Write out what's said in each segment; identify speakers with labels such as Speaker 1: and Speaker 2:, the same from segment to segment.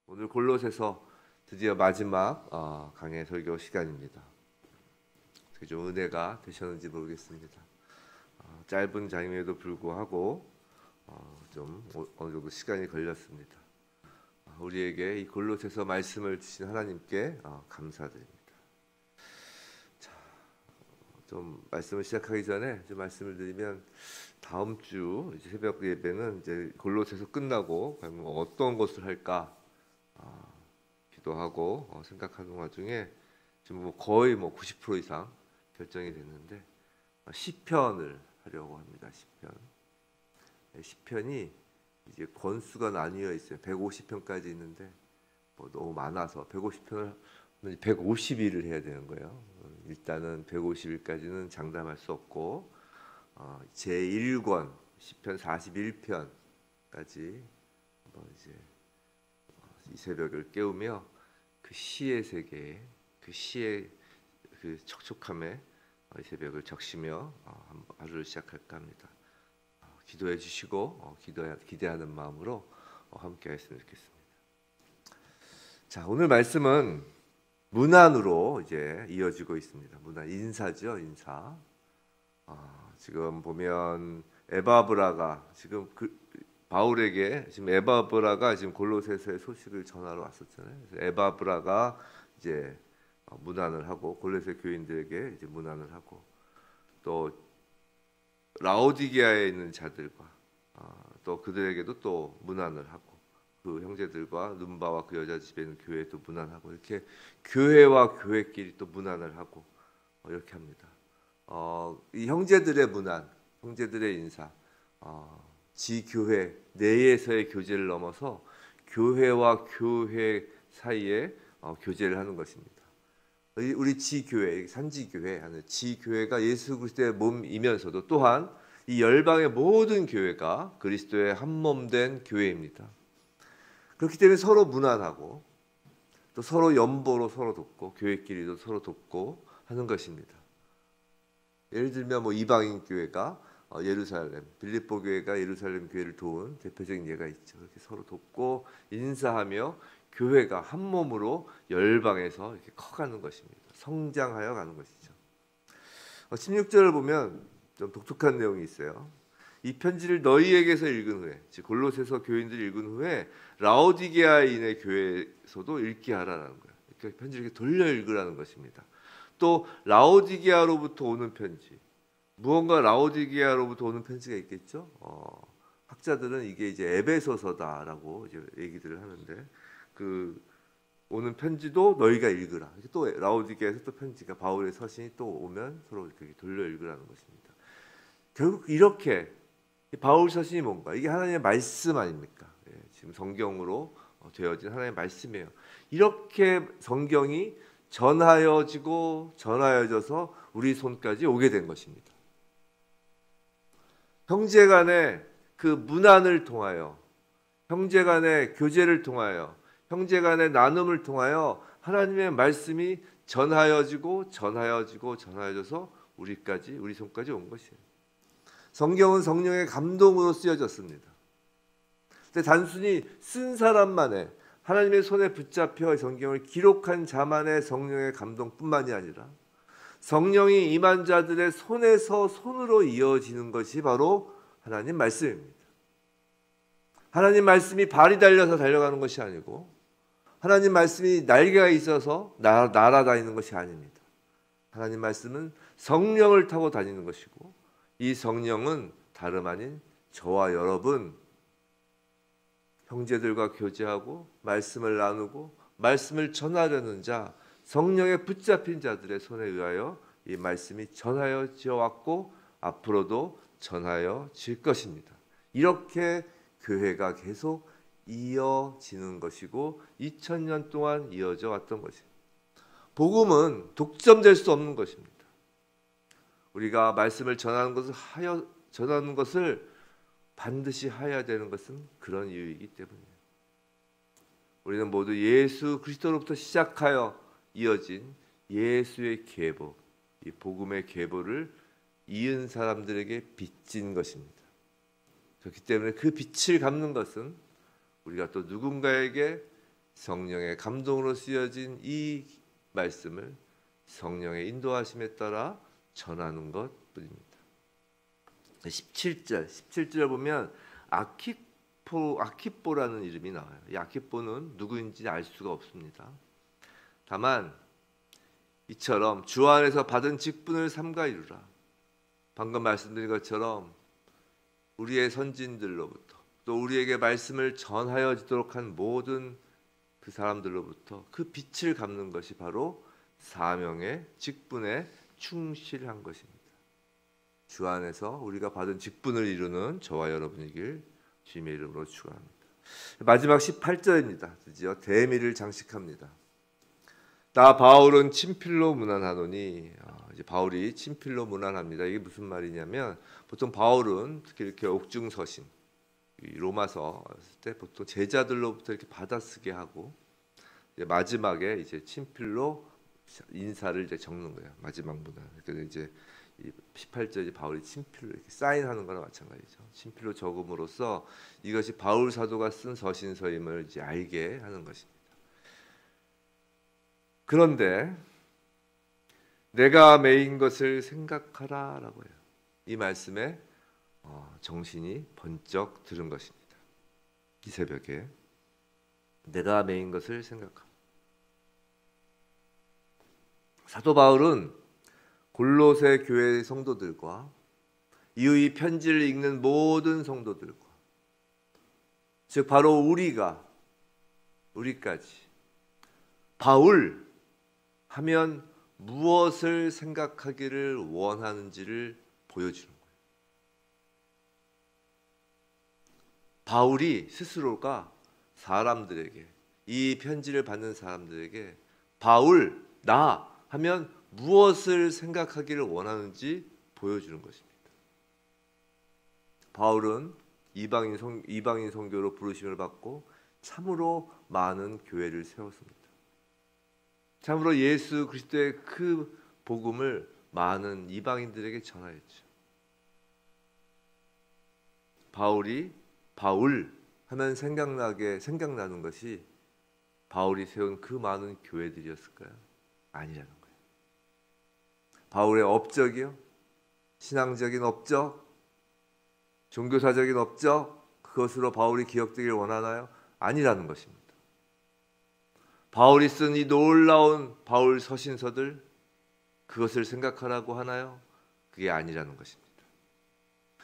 Speaker 1: 오늘 골로새서 드디어 마지막 강해 설교 시간입니다. 어떻게 좀 은혜가 되셨는지 모르겠습니다. 짧은 장임에도 불구하고 좀 어느 정도 시간이 걸렸습니다. 우리에게 이 골로새서 말씀을 주신 하나님께 감사드립니다. 자, 좀 말씀을 시작하기 전에 좀 말씀을 드리면 다음 주 이제 새벽 예배는 이제 골로새서 끝나고 과연 어떤 것을 할까 기도하고 생각하는 와중에 지금 거의 90% 이상 결정이 됐는데 시편을 하려고 합니다. 시편이 이제 권수가 나뉘어 있어요. 150편까지 있는데 너무 많아서 150편을 150일을 해야 되는 거예요. 일단은 150일까지는 장담할 수 없고 제1권 시편 41편까지 이제 이 새벽을 깨우며 그 시의 세계에 그 시의 그 촉촉함에 이 새벽을 적시며 하루를 시작할까 합니다. 기도해 주시고 기대하는 마음으로 함께 했으면 좋겠습니다. 자, 오늘 말씀은 문안으로 이제 이어지고 있습니다. 문안 인사죠, 인사. 지금 보면 에바브라가 지금 바울에게 지금 에바브라가 지금 골로새서의 소식을 전하러 왔었잖아요. 그래서 에바브라가 이제 문안을 하고 골로새 교인들에게 이제 문안을 하고 또 라오디게아에 있는 자들과 또 그들에게도 또 문안을 하고 그 형제들과 눈바와 그 여자 집에 있는 교회도 문안하고 이렇게 교회와 교회끼리 또 문안을 하고 이렇게 합니다. 이 형제들의 문안, 형제들의 인사, 지교회 내에서의 교제를 넘어서 교회와 교회 사이에 교제를 하는 것입니다. 우리 지교회, 산지교회 하는 지교회가 예수 그리스도의 몸이면서도 또한 이 열방의 모든 교회가 그리스도의 한 몸 된 교회입니다. 그렇기 때문에 서로 문안하고 또 서로 연보로 서로 돕고 교회끼리도 서로 돕고 하는 것입니다. 예를 들면 이방인 교회가 예루살렘, 빌립보 교회가 예루살렘 교회를 도운 대표적인 예가 있죠. 이렇게 서로 돕고 인사하며 교회가 한 몸으로 열방에서 이렇게 커가는 것입니다. 성장하여 가는 것이죠. 16절을 보면 좀 독특한 내용이 있어요. 이 편지를 너희에게서 읽은 후에, 즉 골로새서 교인들이 읽은 후에 라오디게아인의 교회에서도 읽게 하라는 거예요. 이렇게 편지를 이렇게 돌려 읽으라는 것입니다. 또 라오디게아로부터 오는 편지, 무언가 라오디게아로부터 오는 편지가 있겠죠. 학자들은 이게 이제 에베소서다라고 이제 얘기들을 하는데 그 오는 편지도 너희가 읽으라. 또 라오디게아에서 또 편지가 바울의 서신이 또 오면 서로 이렇게 돌려 읽으라는 것입니다. 결국 이렇게 바울 서신이 뭔가 이게 하나님의 말씀 아닙니까? 지금 성경으로 되어진 하나님의 말씀이에요. 이렇게 성경이 전하여져서 우리 손까지 오게 된 것입니다. 형제간의 그 문안을 통하여, 형제간의 교제를 통하여, 형제간의 나눔을 통하여 하나님의 말씀이 전하여져서 우리 손까지 온 것이에요. 성경은 성령의 감동으로 쓰여졌습니다. 근데 단순히 쓴 사람만의 하나님의 손에 붙잡혀 성경을 기록한 자만의 성령의 감동뿐만이 아니라 성령이 임한 자들의 손에서 손으로 이어지는 것이 바로 하나님 말씀입니다. 하나님 말씀이 발이 달려서 달려가는 것이 아니고 하나님 말씀이 날개가 있어서 날아다니는 것이 아닙니다. 하나님 말씀은 성령을 타고 다니는 것이고 이 성령은 다름 아닌 저와 여러분 형제들과 교제하고 말씀을 나누고 말씀을 전하려는 자 성령에 붙잡힌 자들의 손에 의하여 이 말씀이 전하여져 왔고 앞으로도 전하여질 것입니다. 이렇게 교회가 계속 이어지는 것이고 2000년 동안 이어져 왔던 것입니다. 복음은 독점될 수 없는 것입니다. 우리가 말씀을 전하는 것을 반드시 해야 되는 것은 그런 이유이기 때문이에요. 우리는 모두 예수 그리스도로부터 시작하여 이어진 예수의 계보, 이 복음의 계보를 이은 사람들에게 빚진 것입니다. 그렇기 때문에 그 빛을 갚는 것은 우리가 또 누군가에게 성령의 감동으로 쓰여진 이 말씀을 성령의 인도하심에 따라 전하는 것뿐입니다. 17절 보면 아키포라는 이름이 나와요. 이 아키포는 누구인지 알 수가 없습니다. 다만 이처럼 주 안에서 받은 직분을 삼가 이루라. 방금 말씀드린 것처럼 우리의 선진들로부터 또 우리에게 말씀을 전하여지도록 한 모든 그 사람들로부터 그 빛을 갚는 것이 바로 사명의 직분에 충실한 것입니다. 주 안에서 우리가 받은 직분을 이루는 저와 여러분이길 주님의 이름으로 축원합니다. 마지막 18절입니다. 드디어 대미를 장식합니다. 나 바울은 친필로 문안하노니, 이제 바울이 친필로 문안합니다. 이게 무슨 말이냐면 보통 바울은 특히 이렇게 옥중서신 로마서 때 보통 제자들로부터 이렇게 받아쓰게 하고 이제 마지막에 이제 친필로 인사를 이제 적는 거예요. 마지막 문안. 그래서 이제 18절에 바울이 친필로 이렇게 사인하는 거나 마찬가지죠. 친필로 적음으로써 이것이 바울 사도가 쓴 서신서임을 이제 알게 하는 것입니다. 그런데 내가 매인 것을 생각하라라고 해요. 이 말씀에 정신이 번쩍 들은 것입니다. 이 새벽에 내가 매인 것을 생각하라. 사도 바울은 골로새 교회 성도들과 이후 이 편지를 읽는 모든 성도들과 즉 바로 우리까지 바울 하면 무엇을 생각하기를 원하는지를 보여주는 거예요. 바울이 스스로가 사람들에게 이 편지를 받는 사람들에게 바울 나 하면 무엇을 생각하기를 원하는지 보여주는 것입니다. 바울은 이방인 선교로 부르심을 받고 참으로 많은 교회를 세웠습니다. 참으로 예수 그리스도의 그 복음을 많은 이방인들에게 전하였죠. 바울이 바울 하면 생각나는 것이 바울이 세운 그 많은 교회들이었을까요? 아니라는 거예요. 바울의 업적이요, 신앙적인 업적, 종교사적인 업적, 그것으로 바울이 기억되길 원하나요? 아니라는 것입니다. 바울이 쓴 이 놀라운 바울 서신서들, 그것을 생각하라고 하나요? 그게 아니라는 것입니다.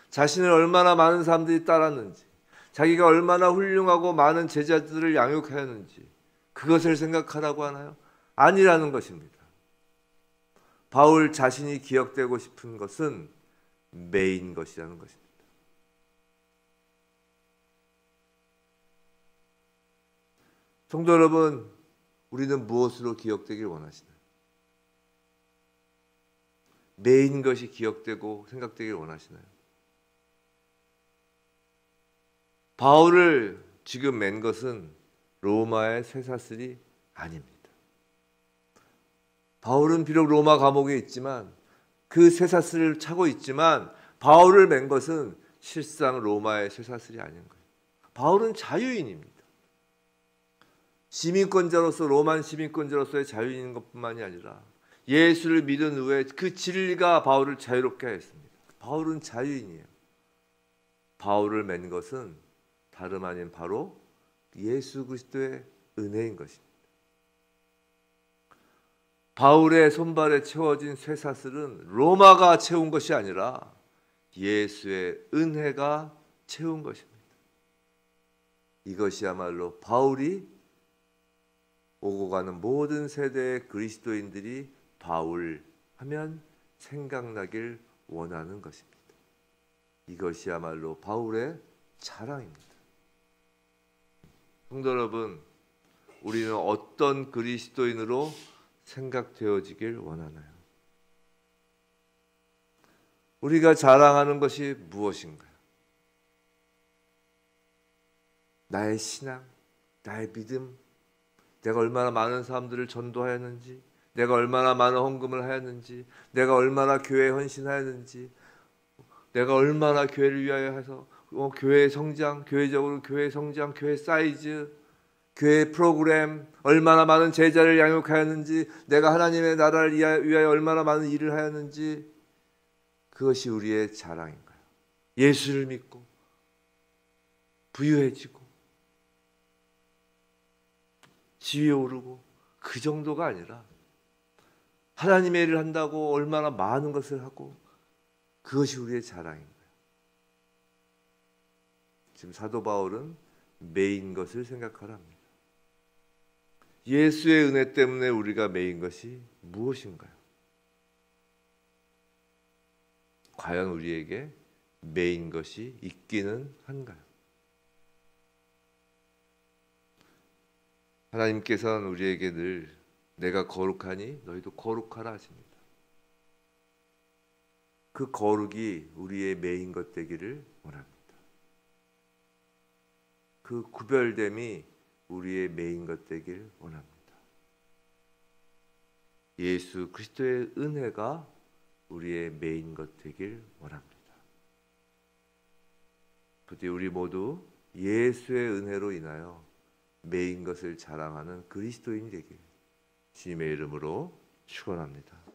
Speaker 1: 자신을 얼마나 많은 사람들이 따랐는지, 자기가 얼마나 훌륭하고 많은 제자들을 양육하였는지 그것을 생각하라고 하나요? 아니라는 것입니다. 바울 자신이 기억되고 싶은 것은 매인 것이라는 것입니다. 성도 여러분, 우리는 무엇으로 기억되길 원하시나요? 매인 것이 기억되고 생각되길 원하시나요? 바울을 지금 맨 것은 로마의 쇠사슬이 아닙니다. 바울은 비록 로마 감옥에 있지만 그 쇠사슬을 차고 있지만 바울을 맨 것은 실상 로마의 쇠사슬이 아닌 거예요. 바울은 자유인입니다. 시민권자로서 로만 시민권자로서의 자유인인 것뿐만이 아니라 예수를 믿은 후에 그 진리가 바울을 자유롭게 하였습니다. 바울은 자유인이에요. 바울을 맨 것은 다름 아닌 바로 예수 그리스도의 은혜인 것입니다. 바울의 손발에 채워진 쇠사슬은 로마가 채운 것이 아니라 예수의 은혜가 채운 것입니다. 이것이야말로 바울이 오고 가는 모든 세대의 그리스도인들이 바울 하면 생각나길 원하는 것입니다. 이것이야말로 바울의 자랑입니다. 성도 여러분, 우리는 어떤 그리스도인으로 생각되어지길 원하나요? 우리가 자랑하는 것이 무엇인가요? 나의 신앙, 나의 믿음, 내가 얼마나 많은 사람들을 전도하였는지, 내가 얼마나 많은 헌금을 하였는지, 내가 얼마나 교회에 헌신하였는지, 내가 얼마나 교회를 위하여 해서 교회 성장, 교회적으로 교회 성장, 교회 사이즈, 교회 프로그램, 얼마나 많은 제자를 양육하였는지, 내가 하나님의 나라를 위하여 얼마나 많은 일을 하였는지, 그것이 우리의 자랑인 거예요. 예수를 믿고 부유해지고 지위에 오르고 그 정도가 아니라 하나님의 일을 한다고 얼마나 많은 것을 하고, 그것이 우리의 자랑인 거예요. 지금 사도 바울은 매인 것을 생각하라 합니다. 예수의 은혜 때문에 우리가 매인 것이 무엇인가요? 과연 우리에게 매인 것이 있기는 한가요? 하나님께서는 우리에게 늘 내가 거룩하니 너희도 거룩하라 하십니다. 그 거룩이 우리의 매인 것 되기를 원합니다. 그 구별됨이 우리의 매인 것 되길 원합니다. 예수 그리스도의 은혜가 우리의 매인 것 되길 원합니다. 부디 우리 모두 예수의 은혜로 인하여 매인 것을 자랑하는 그리스도인이 되길 주님의 이름으로 축원합니다.